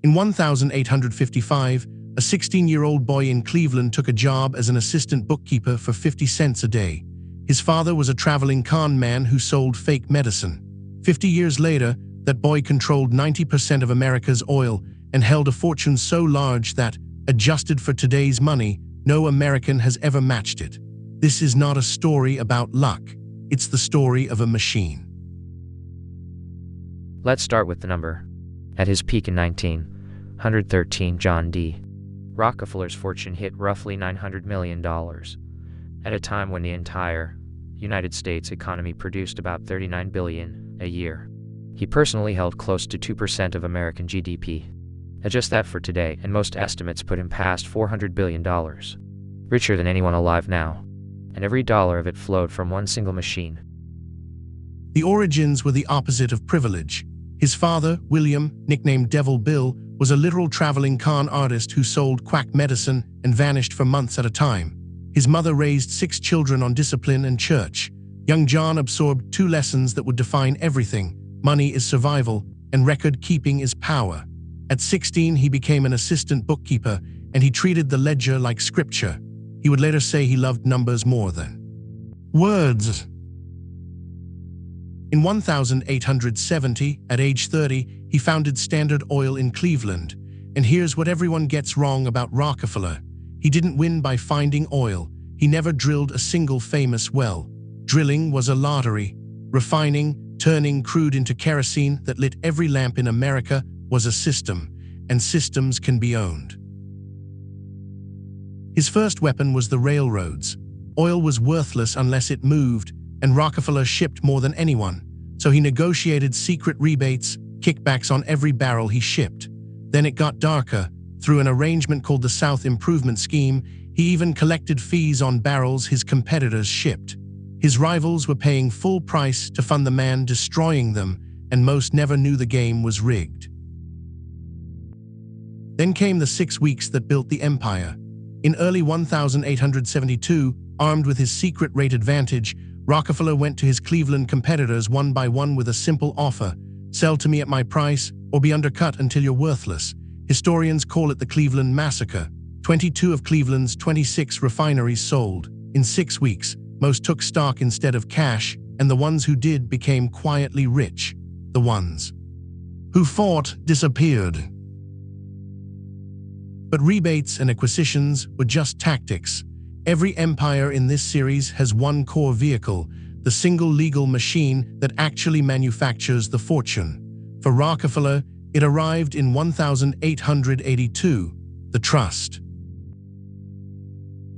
In 1855, a 16-year-old boy in Cleveland took a job as an assistant bookkeeper for 50 cents a day. His father was a traveling con man who sold fake medicine. 50 years later, that boy controlled 90% of America's oil and held a fortune so large that, adjusted for today's money, no American has ever matched it. This is not a story about luck. It's the story of a machine. Let's start with the number. At his peak in 1913, John D. Rockefeller's fortune hit roughly $900 million, at a time when the entire United States economy produced about $39 billion a year. He personally held close to 2% of American GDP. Adjust that for today, and most estimates put him past $400 billion. Richer than anyone alive now. And every dollar of it flowed from one single machine. The origins were the opposite of privilege. His father, William, nicknamed Devil Bill, was a literal traveling con artist who sold quack medicine and vanished for months at a time. His mother raised 6 children on discipline and church. Young John absorbed 2 lessons that would define everything. Money is survival, and record-keeping is power. At 16, he became an assistant bookkeeper, and he treated the ledger like scripture. He would later say he loved numbers more than words. In 1870, at age 30, he founded Standard Oil in Cleveland. And here's what everyone gets wrong about Rockefeller. He didn't win by finding oil. He never drilled a single famous well. Drilling was a lottery. Refining, turning crude into kerosene that lit every lamp in America was a system, and systems can be owned. His first weapon was the railroads. Oil was worthless unless it moved, and Rockefeller shipped more than anyone, so he negotiated secret rebates, kickbacks on every barrel he shipped. Then it got darker. Through an arrangement called the South Improvement Scheme, he even collected fees on barrels his competitors shipped. His rivals were paying full price to fund the man destroying them, and most never knew the game was rigged. Then came the 6 weeks that built the empire. In early 1872, armed with his secret rate advantage, Rockefeller went to his Cleveland competitors one by one with a simple offer: sell to me at my price, or be undercut until you're worthless. Historians call it the Cleveland Massacre. 22 of Cleveland's 26 refineries sold. In 6 weeks, most took stock instead of cash, and the ones who did became quietly rich. The ones who fought disappeared. But rebates and acquisitions were just tactics. Every empire in this series has one core vehicle, the single legal machine that actually manufactures the fortune. For Rockefeller, it arrived in 1882, the trust.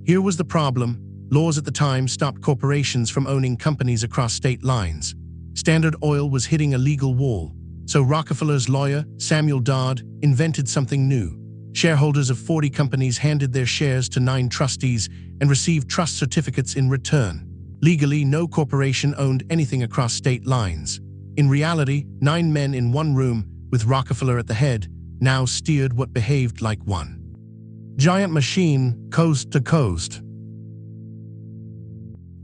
Here was the problem. Laws at the time stopped corporations from owning companies across state lines. Standard Oil was hitting a legal wall, so Rockefeller's lawyer, Samuel Dodd, invented something new. Shareholders of 40 companies handed their shares to 9 trustees and received trust certificates in return. Legally, no corporation owned anything across state lines. In reality, 9 men in one room, with Rockefeller at the head, now steered what behaved like one giant machine, coast to coast.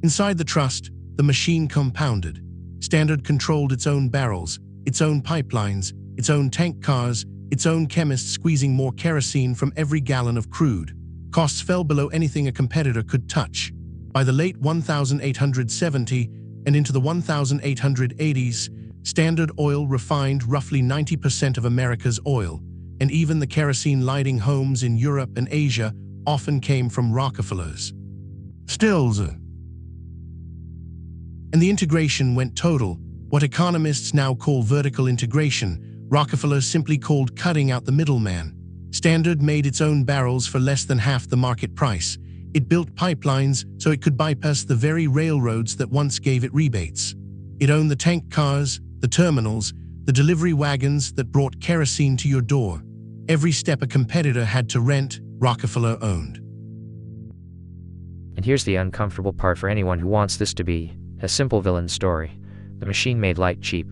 Inside the trust, the machine compounded. Standard controlled its own barrels, its own pipelines, its own tank cars, its own chemists squeezing more kerosene from every gallon of crude. Costs fell below anything a competitor could touch. By the late 1870 and into the 1880s, Standard Oil refined roughly 90% of America's oil, and even the kerosene lighting homes in Europe and Asia often came from Rockefeller's stills. And the integration went total, what economists now call vertical integration. Rockefeller simply called cutting out the middleman. Standard made its own barrels for less than half the market price. It built pipelines so it could bypass the very railroads that once gave it rebates. It owned the tank cars, the terminals, the delivery wagons that brought kerosene to your door. Every step a competitor had to rent, Rockefeller owned. And here's the uncomfortable part for anyone who wants this to be a simple villain story. The machine made light cheap.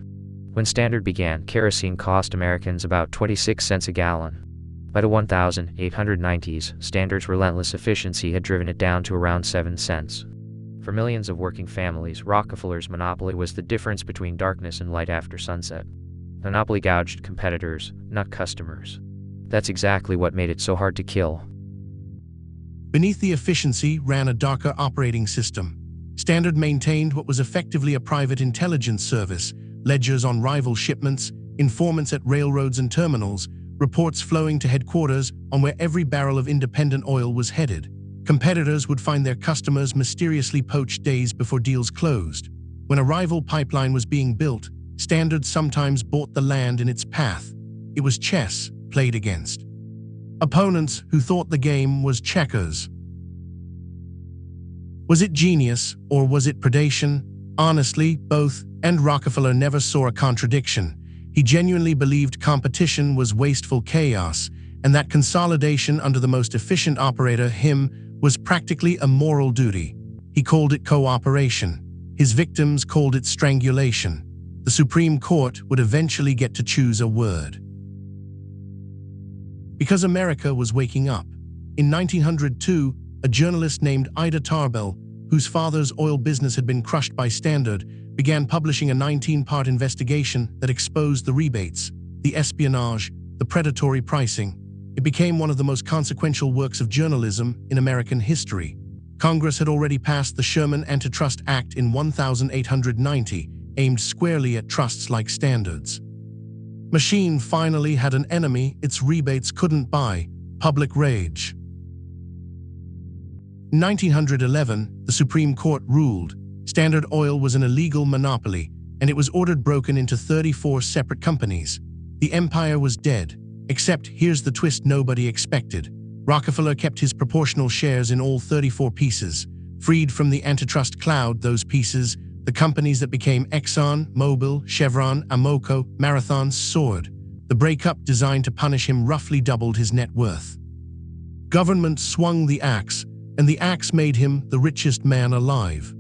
When Standard began, kerosene cost Americans about 26 cents a gallon. By the 1890s, Standard's relentless efficiency had driven it down to around 7 cents. For millions of working families, Rockefeller's monopoly was the difference between darkness and light after sunset. Monopoly gouged competitors, not customers. That's exactly what made it so hard to kill. Beneath the efficiency ran a darker operating system. Standard maintained what was effectively a private intelligence service, ledgers on rival shipments, informants at railroads and terminals, reports flowing to headquarters on where every barrel of independent oil was headed. Competitors would find their customers mysteriously poached days before deals closed. When a rival pipeline was being built, Standard sometimes bought the land in its path. It was chess played against opponents who thought the game was checkers. Was it genius or was it predation? Honestly, both, and Rockefeller never saw a contradiction. He genuinely believed competition was wasteful chaos, and that consolidation under the most efficient operator, him, was practically a moral duty. He called it cooperation. His victims called it strangulation. The Supreme Court would eventually get to choose a word. Because America was waking up. In 1902, a journalist named Ida Tarbell, whose father's oil business had been crushed by Standard, began publishing a 19-part investigation that exposed the rebates, the espionage, the predatory pricing. It became one of the most consequential works of journalism in American history. Congress had already passed the Sherman Antitrust Act in 1890, aimed squarely at trusts like Standard's. Machine finally had an enemy its rebates couldn't buy: public rage. In 1911, the Supreme Court ruled Standard Oil was an illegal monopoly, and it was ordered broken into 34 separate companies. The empire was dead. Except, here's the twist nobody expected. Rockefeller kept his proportional shares in all 34 pieces. Freed from the antitrust cloud, those pieces, the companies that became Exxon, Mobil, Chevron, Amoco, Marathon, soared. The breakup designed to punish him roughly doubled his net worth. Government swung the axe, and the axe made him the richest man alive.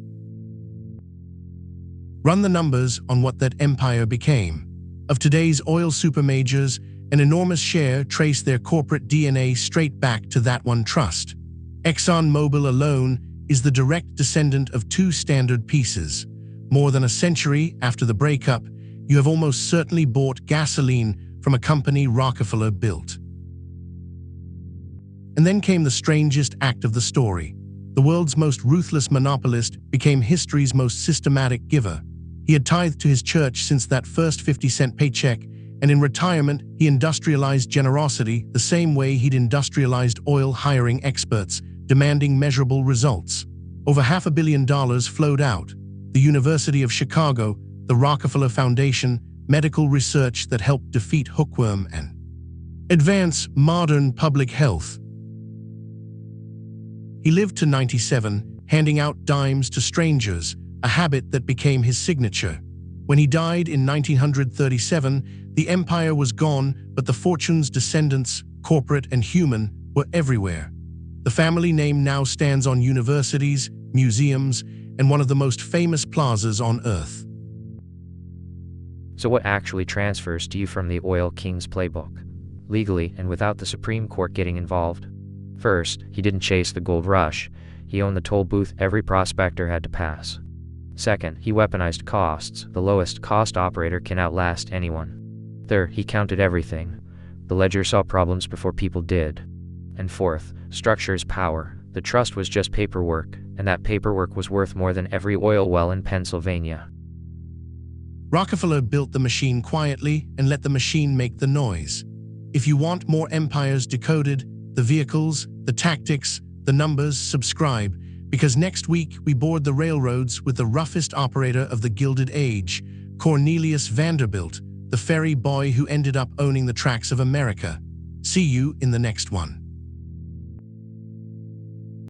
Run the numbers on what that empire became. Of today's oil supermajors, an enormous share traced their corporate DNA straight back to that one trust. ExxonMobil alone is the direct descendant of two Standard pieces. More than a century after the breakup, you have almost certainly bought gasoline from a company Rockefeller built. And then came the strangest act of the story. The world's most ruthless monopolist became history's most systematic giver. He had tithed to his church since that first 50-cent paycheck, and in retirement, he industrialized generosity the same way he'd industrialized oil, hiring experts, demanding measurable results. Over $500 million flowed out. The University of Chicago, the Rockefeller Foundation, medical research that helped defeat hookworm and advance modern public health. He lived to 97, handing out dimes to strangers, a habit that became his signature. When he died in 1937, the empire was gone, but the fortune's descendants, corporate and human, were everywhere. The family name now stands on universities, museums, and one of the most famous plazas on Earth. So what actually transfers to you from the Oil King's playbook? Legally and without the Supreme Court getting involved. First, he didn't chase the gold rush. He owned the toll booth every prospector had to pass. Second, he weaponized costs. The lowest cost operator can outlast anyone. Third, he counted everything. The ledger saw problems before people did. And fourth, structure is power. The trust was just paperwork, and that paperwork was worth more than every oil well in Pennsylvania. Rockefeller built the machine quietly and let the machine make the noise. If you want more empires decoded, the vehicles, the tactics, the numbers, subscribe, because next week we board the railroads with the roughest operator of the Gilded Age, Cornelius Vanderbilt, the ferry boy who ended up owning the tracks of America. See you in the next one.